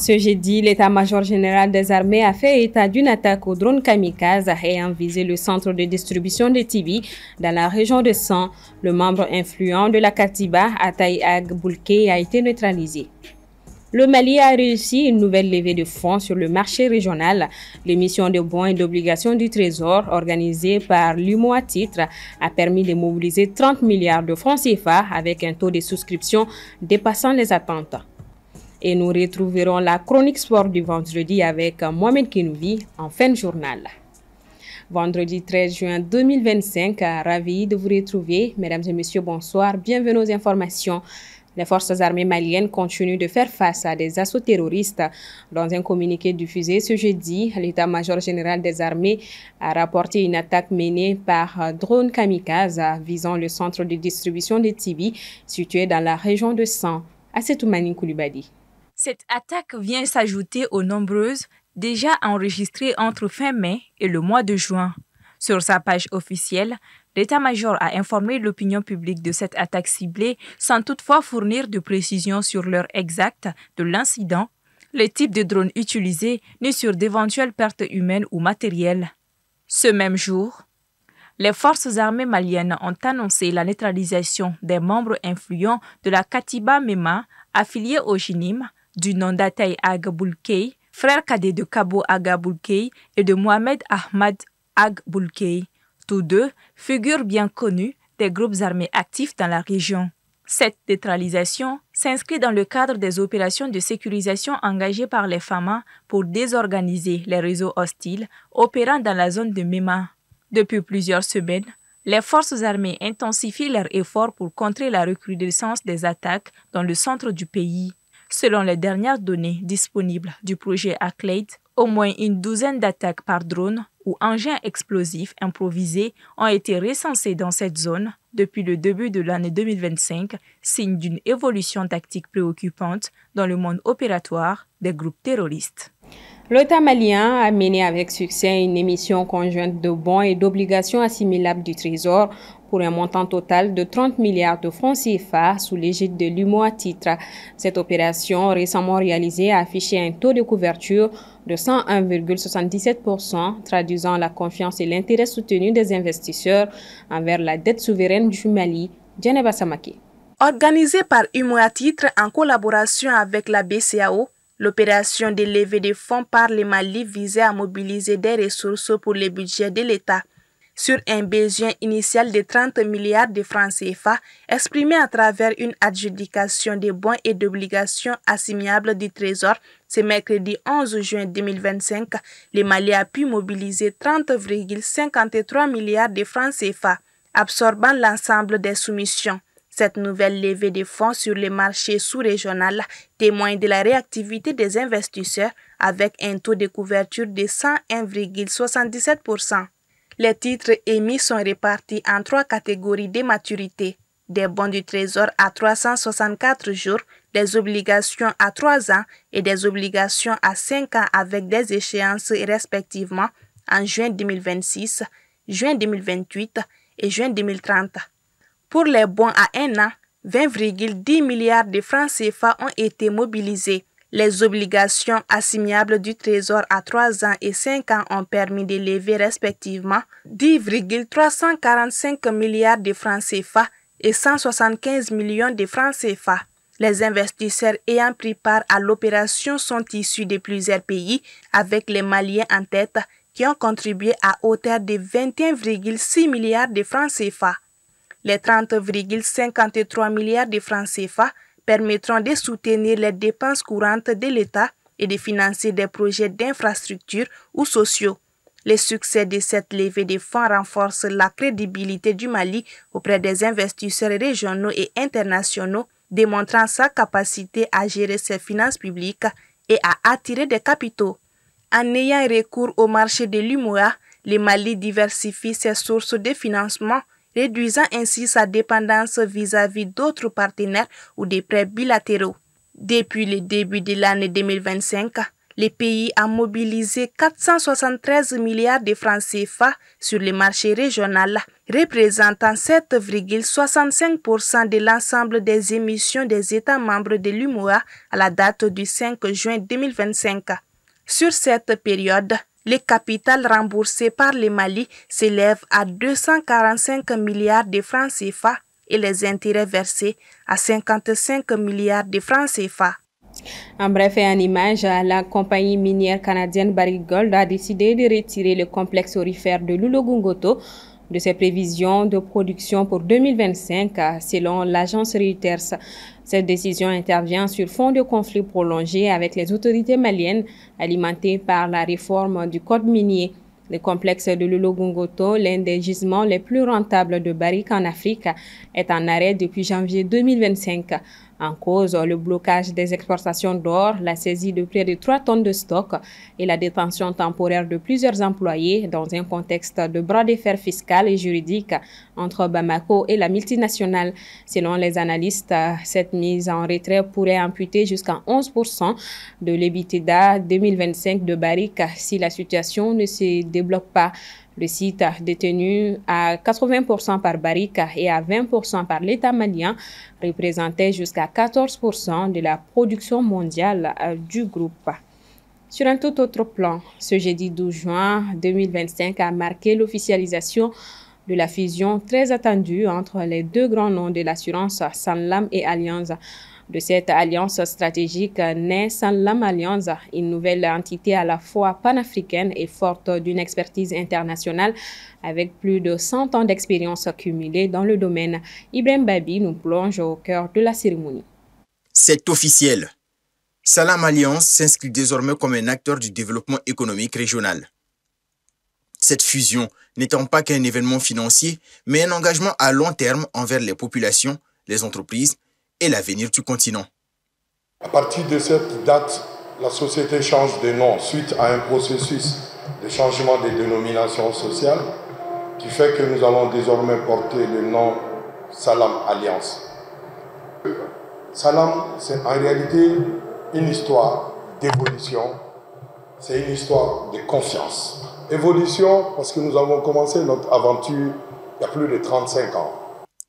Ce jeudi, l'état-major général des armées a fait état d'une attaque au drone kamikaze ayant visé le centre de distribution de Tibi dans la région de San. Le membre influent de la Katiba, Ataï Ag Boulké, a été neutralisé. Le Mali a réussi une nouvelle levée de fonds sur le marché régional. L'émission de bons et d'obligations du Trésor, organisée par l'UMO à titre, a permis de mobiliser 30 milliards de francs CFA avec un taux de souscription dépassant les attentes. Et nous retrouverons la chronique sport du vendredi avec Mohamed Kinouvi en fin de journal. Vendredi 13 juin 2025, ravi de vous retrouver. Mesdames et messieurs, bonsoir. Bienvenue aux informations. Les forces armées maliennes continuent de faire face à des assauts terroristes. Dans un communiqué diffusé ce jeudi, l'état-major général des armées a rapporté une attaque menée par drone kamikaze visant le centre de distribution de Tibi, situé dans la région de San. Assetoumani Koulibaly. Cette attaque vient s'ajouter aux nombreuses déjà enregistrées entre fin mai et le mois de juin. Sur sa page officielle, l'état-major a informé l'opinion publique de cette attaque ciblée sans toutefois fournir de précisions sur l'heure exacte de l'incident, le type de drone utilisé ni sur d'éventuelles pertes humaines ou matérielles. Ce même jour, les forces armées maliennes ont annoncé la neutralisation des membres influents de la Katiba Mema affiliée au JINIM, du nom d'Ataï Ag Boulké, frère cadet de Kabo Aga Boulké et de Mohamed Ahmad Ag Boulké. Tous deux figurent bien connus des groupes armés actifs dans la région. Cette neutralisation s'inscrit dans le cadre des opérations de sécurisation engagées par les FAMA pour désorganiser les réseaux hostiles opérant dans la zone de Mema. Depuis plusieurs semaines, les forces armées intensifient leurs efforts pour contrer la recrudescence des attaques dans le centre du pays. Selon les dernières données disponibles du projet Aclade, au moins une douzaine d'attaques par drone ou engins explosifs improvisés ont été recensées dans cette zone depuis le début de l'année 2025, signe d'une évolution tactique préoccupante dans le monde opératoire des groupes terroristes. L'État malien a mené avec succès une émission conjointe de bons et d'obligations assimilables du Trésor pour un montant total de 30 milliards de francs CFA sous l'égide de l'UMO à titre. Cette opération récemment réalisée a affiché un taux de couverture de 101,77%, traduisant la confiance et l'intérêt soutenu des investisseurs envers la dette souveraine du Mali. Djeneba Samake. Organisée par UMO à titre en collaboration avec la BCAO, l'opération de levée de fonds par le Mali visait à mobiliser des ressources pour le budget de l'État. Sur un besoin initial de 30 milliards de francs CFA, exprimé à travers une adjudication de bons et d'obligations assimilables du Trésor, ce mercredi 11 juin 2025, le Mali a pu mobiliser 30,53 milliards de francs CFA, absorbant l'ensemble des soumissions. Cette nouvelle levée de fonds sur le marché sous-régional témoigne de la réactivité des investisseurs avec un taux de couverture de 101,77%. Les titres émis sont répartis en 3 catégories de maturité: des bons du Trésor à 364 jours, des obligations à 3 ans et des obligations à 5 ans avec des échéances respectivement en juin 2026, juin 2028 et juin 2030. Pour les bons à 1 an, 20,10 milliards de francs CFA ont été mobilisés. Les obligations assimilables du Trésor à 3 ans et 5 ans ont permis de lever respectivement 10,345 milliards de francs CFA et 175 millions de francs CFA. Les investisseurs ayant pris part à l'opération sont issus de plusieurs pays, avec les Maliens en tête, qui ont contribué à hauteur de 21,6 milliards de francs CFA. Les 30,53 milliards de francs CFA permettront de soutenir les dépenses courantes de l'État et de financer des projets d'infrastructure ou sociaux. Le succès de cette levée de fonds renforce la crédibilité du Mali auprès des investisseurs régionaux et internationaux, démontrant sa capacité à gérer ses finances publiques et à attirer des capitaux. En ayant recours au marché de l'UMOA, le Mali diversifie ses sources de financement, réduisant ainsi sa dépendance vis-à-vis d'autres partenaires ou des prêts bilatéraux. Depuis le début de l'année 2025, le pays a mobilisé 473 milliards de francs CFA sur les marchés régionaux, représentant 7,65% de l'ensemble des émissions des États membres de l'UMOA à la date du 5 juin 2025. Sur cette période, le capital remboursé par le Mali s'élève à 245 milliards de francs CFA et les intérêts versés à 55 milliards de francs CFA. En bref et en image, la compagnie minière canadienne Barrick Gold a décidé de retirer le complexe aurifère de Loulo-Goungoto de ses prévisions de production pour 2025, selon l'agence Reuters. Cette décision intervient sur fond de conflits prolongés avec les autorités maliennes, alimentés par la réforme du code minier. Le complexe de Loulo-Goungoto, l'un des gisements les plus rentables de Barrick en Afrique, est en arrêt depuis janvier 2025. En cause, le blocage des exportations d'or, la saisie de près de 3 tonnes de stock et la détention temporaire de plusieurs employés dans un contexte de bras de fer fiscal et juridique entre Bamako et la multinationale. Selon les analystes, cette mise en retrait pourrait amputer jusqu'à 11% de l'EBITDA 2025 de Barrick si la situation ne se débloque pas. Le site, détenu à 80% par Barrick et à 20% par l'État malien, représentait jusqu'à 14% de la production mondiale du groupe. Sur un tout autre plan, ce jeudi 12 juin 2025 a marqué l'officialisation de la fusion très attendue entre les deux grands noms de l'assurance, Sanlam et Allianz. De cette alliance stratégique naît Sanlam Allianz, une nouvelle entité à la fois panafricaine et forte d'une expertise internationale avec plus de 100 ans d'expérience accumulée dans le domaine. Ibrahim Babi nous plonge au cœur de la cérémonie. C'est officiel. Sanlam Allianz s'inscrit désormais comme un acteur du développement économique régional. Cette fusion n'étant pas qu'un événement financier, mais un engagement à long terme envers les populations, les entreprises et l'avenir du continent. À partir de cette date, la société change de nom suite à un processus de changement de dénomination sociale qui fait que nous allons désormais porter le nom Sanlam Alliance. Sanlam, c'est en réalité une histoire d'évolution, c'est une histoire de confiance. Évolution parce que nous avons commencé notre aventure il y a plus de 35 ans.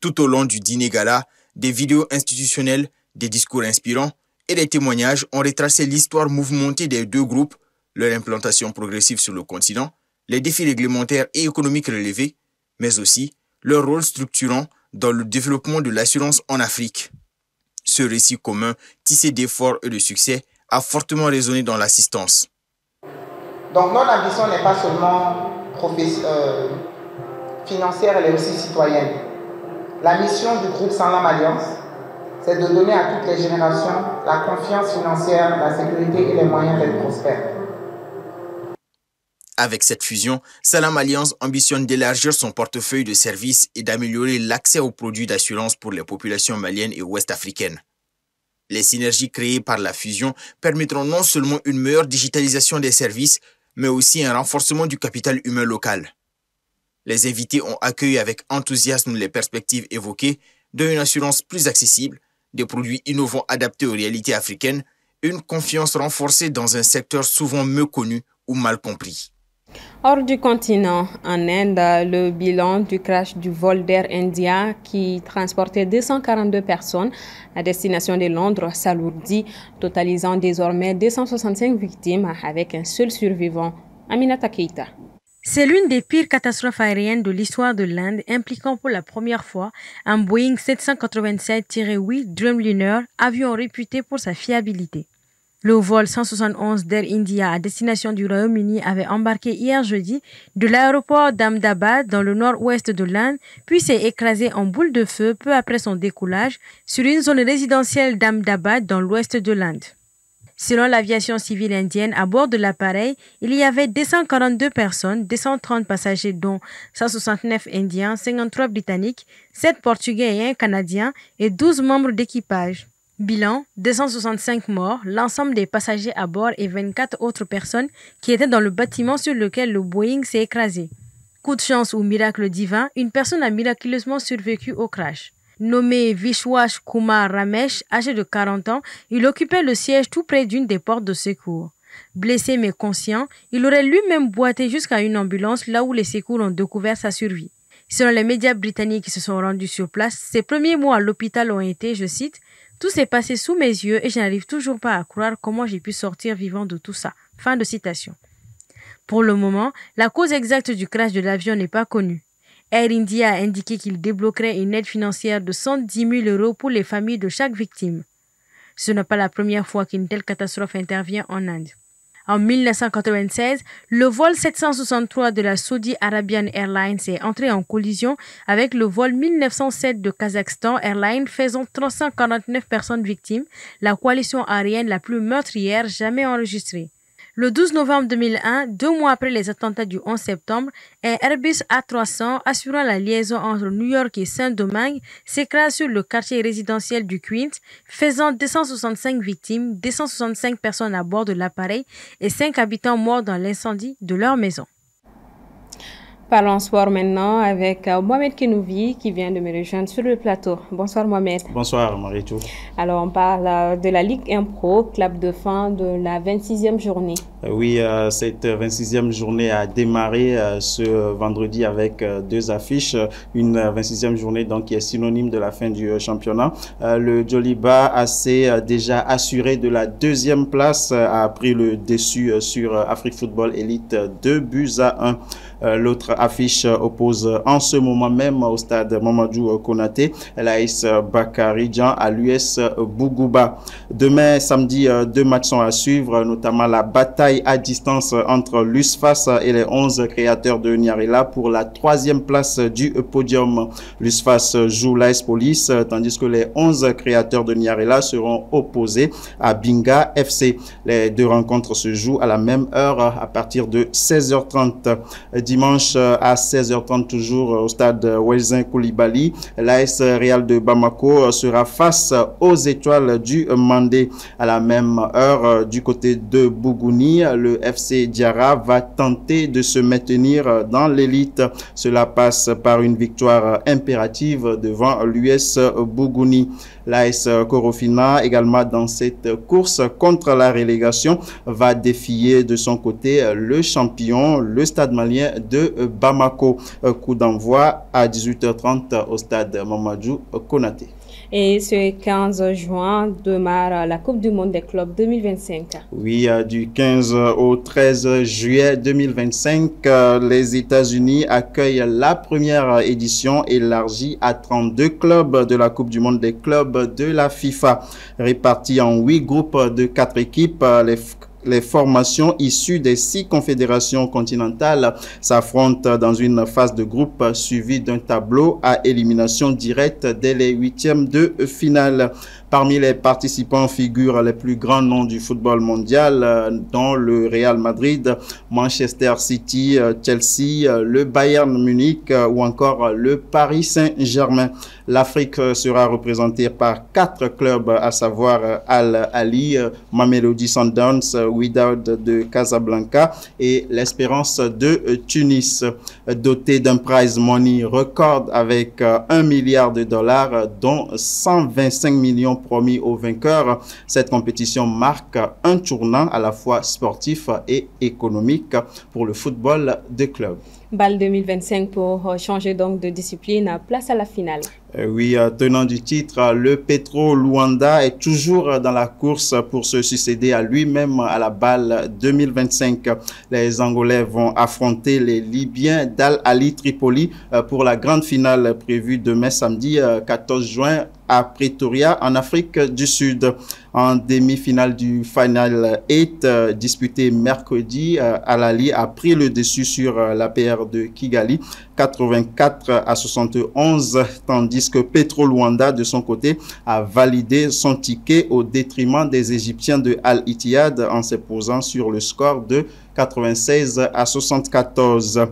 Tout au long du dîner gala, des vidéos institutionnelles, des discours inspirants et des témoignages ont retracé l'histoire mouvementée des deux groupes, leur implantation progressive sur le continent, les défis réglementaires et économiques relevés, mais aussi leur rôle structurant dans le développement de l'assurance en Afrique. Ce récit commun, tissé d'efforts et de succès, a fortement résonné dans l'assistance. Donc notre ambition n'est pas seulement financière, elle est aussi citoyenne. La mission du groupe Sanlam Alliance, c'est de donner à toutes les générations la confiance financière, la sécurité et les moyens d'être prospères. Avec cette fusion, Sanlam Alliance ambitionne d'élargir son portefeuille de services et d'améliorer l'accès aux produits d'assurance pour les populations maliennes et ouest-africaines. Les synergies créées par la fusion permettront non seulement une meilleure digitalisation des services, mais aussi un renforcement du capital humain local. Les invités ont accueilli avec enthousiasme les perspectives évoquées d'une assurance plus accessible, des produits innovants adaptés aux réalités africaines, une confiance renforcée dans un secteur souvent méconnu ou mal compris. Hors du continent, en Inde, le bilan du crash du vol d'Air India qui transportait 242 personnes à destination de Londres s'alourdit, totalisant désormais 265 victimes avec un seul survivant, Aminata Keita. C'est l'une des pires catastrophes aériennes de l'histoire de l'Inde, impliquant pour la première fois un Boeing 787-8 Dreamliner, avion réputé pour sa fiabilité. Le vol 171 d'Air India à destination du Royaume-Uni avait embarqué hier jeudi de l'aéroport d'Ahmedabad dans le nord-ouest de l'Inde, puis s'est écrasé en boule de feu peu après son décollage sur une zone résidentielle d'Ahmedabad dans l'ouest de l'Inde. Selon l'aviation civile indienne, à bord de l'appareil, il y avait 242 personnes, 230 passagers dont 169 Indiens, 53 Britanniques, 7 Portugais et 1 Canadien et 12 membres d'équipage. Bilan, 265 morts, l'ensemble des passagers à bord et 24 autres personnes qui étaient dans le bâtiment sur lequel le Boeing s'est écrasé. Coup de chance ou miracle divin, une personne a miraculeusement survécu au crash. Nommé Vishwash Kumar Ramesh, âgé de 40 ans, il occupait le siège tout près d'une des portes de secours. Blessé mais conscient, il aurait lui-même boité jusqu'à une ambulance là où les secours ont découvert sa survie. Selon les médias britanniques qui se sont rendus sur place, ses premiers mots à l'hôpital ont été, je cite, « Tout s'est passé sous mes yeux et je n'arrive toujours pas à croire comment j'ai pu sortir vivant de tout ça. » Fin de citation. Pour le moment, la cause exacte du crash de l'avion n'est pas connue. Air India a indiqué qu'il débloquerait une aide financière de 110 000 € pour les familles de chaque victime. Ce n'est pas la première fois qu'une telle catastrophe intervient en Inde. En 1996, le vol 763 de la Saudi Arabian Airlines est entré en collision avec le vol 1907 de Kazakhstan Airlines faisant 349 personnes victimes, la coalition aérienne la plus meurtrière jamais enregistrée. Le 12 novembre 2001, 2 mois après les attentats du 11 septembre, un Airbus A300 assurant la liaison entre New York et Saint-Domingue s'écrase sur le quartier résidentiel du Queens, faisant 265 victimes, 265 personnes à bord de l'appareil et 5 habitants morts dans l'incendie de leur maison. Parlons sport maintenant avec Mohamed Kenouvi qui vient de me rejoindre sur le plateau. Bonsoir Mohamed. Bonsoir Maritou. Alors on parle de la Ligue 1 Pro, clap de fin de la 26e journée. Oui, cette 26e journée a démarré ce vendredi avec 2 affiches. Une 26e journée donc qui est synonyme de la fin du championnat. Le Djoliba s'est déjà assuré de la 2e place, a pris le dessus sur Afrique Football Elite 2-1. L'autre affiche oppose en ce moment même au stade Mamadou Konaté l'AS Bakaridjan à l'US Bougouba. Demain, samedi, 2 matchs sont à suivre, notamment la bataille à distance entre l'USFAS et les 11 créateurs de Niarela pour la 3e place du podium. L'USFAS joue l'AS Police, tandis que les 11 créateurs de Niarela seront opposés à Binga FC. Les 2 rencontres se jouent à la même heure à partir de 16h30. Dimanche à 16h30 toujours au stade Welzin Koulibaly, l'AS Real de Bamako sera face aux Étoiles du Mandé. À la même heure, du côté de Bougouni, le FC Diarra va tenter de se maintenir dans l'élite. Cela passe par une victoire impérative devant l'US Bougouni. L'AS Korofina, également dans cette course contre la relégation, va défier de son côté le champion, le Stade malien de Bamako. Coup d'envoi à 18h30 au stade Mamadou Konaté. Et ce 15 juin démarre la Coupe du Monde des clubs 2025. Oui, du 15 au 13 juillet 2025, les États-Unis accueillent la première édition élargie à 32 clubs de la Coupe du Monde des clubs de la FIFA. Répartis en 8 groupes de 4 équipes, les formations issues des 6 confédérations continentales s'affrontent dans une phase de groupe suivie d'un tableau à élimination directe dès les 8e de finale. Parmi les participants figurent les plus grands noms du football mondial, dont le Real Madrid, Manchester City, Chelsea, le Bayern Munich ou encore le Paris Saint-Germain. L'Afrique sera représentée par 4 clubs, à savoir Al Ahly, Mamelodi Sundowns, Wydad de Casablanca et l'Espérance de Tunis. Doté d'un prize money record avec $1 milliard, dont 125 millions promis aux vainqueurs. Cette compétition marque un tournant à la fois sportif et économique pour le football de club. BAL 2025 pour changer donc de discipline, place à la finale. Oui, tenant du titre, le Petro Luanda est toujours dans la course pour se succéder à lui-même à la BAL 2025. Les Angolais vont affronter les Libyens d'Al Ahly Tripoli pour la grande finale prévue demain samedi 14 juin à Pretoria en Afrique du Sud. En demi-finale du Final 8 disputé mercredi, Al Ahly a pris le dessus sur l'APR de Kigali 84-71, tandis que Petro Luanda de son côté a validé son ticket au détriment des Égyptiens de Al Ittihad en s'imposant sur le score de 96-74.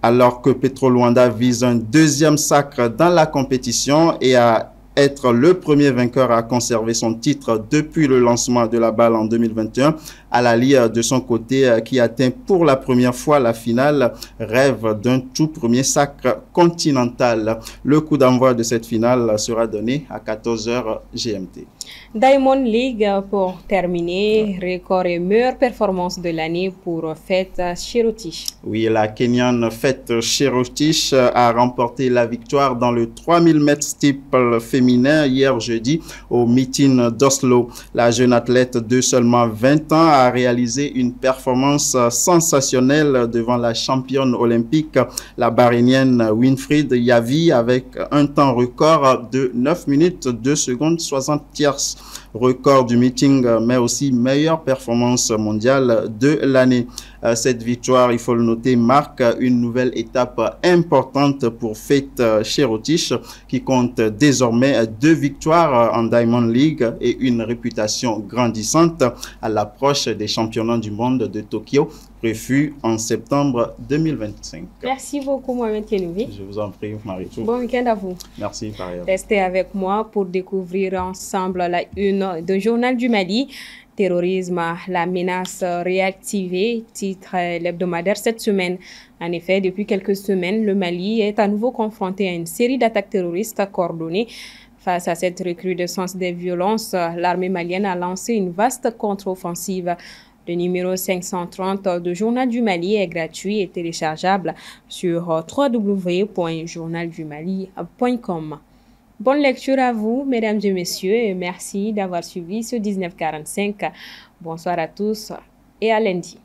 Alors que Petro Luanda vise un 2e sacre dans la compétition et à être le premier vainqueur à conserver son titre depuis le lancement de la BAL en 2021. Al Ahly, de son côté, qui atteint pour la première fois la finale, rêve d'un tout premier sacre continental. Le coup d'envoi de cette finale sera donné à 14h GMT. Diamond League pour terminer, record et meilleure performance de l'année pour Faith Cherotich. Oui, la Kenyane Faith Cherotich a remporté la victoire dans le 3000 mètres steeple féminin hier jeudi au meeting d'Oslo. La jeune athlète de seulement 20 ans a réalisé une performance sensationnelle devant la championne olympique, la bahreïnienne Winfried Yavi, avec un temps record de 9 minutes 2 secondes 60 tierces. Record du meeting, mais aussi meilleure performance mondiale de l'année. Cette victoire, il faut le noter, marque une nouvelle étape importante pour Faith Cherotich, qui compte désormais 2 victoires en Diamond League et une réputation grandissante à l'approche des championnats du monde de Tokyo, prévus en septembre 2025. Merci beaucoup, Mohamed Kenouvi. Je vous en prie, Marie-Tou. Bon week-end à vous. Merci, par ailleurs. Restez avec moi pour découvrir ensemble la une de Journal du Mali. Terrorisme, la menace réactivée, titre l'hebdomadaire cette semaine. En effet, depuis quelques semaines, le Mali est à nouveau confronté à une série d'attaques terroristes coordonnées. Face à cette recrudescence des violences, l'armée malienne a lancé une vaste contre-offensive. Le numéro 530 de Journal du Mali est gratuit et téléchargeable sur www.journaldumali.com. Bonne lecture à vous, mesdames et messieurs, et merci d'avoir suivi ce 1945. Bonsoir à tous et à lundi.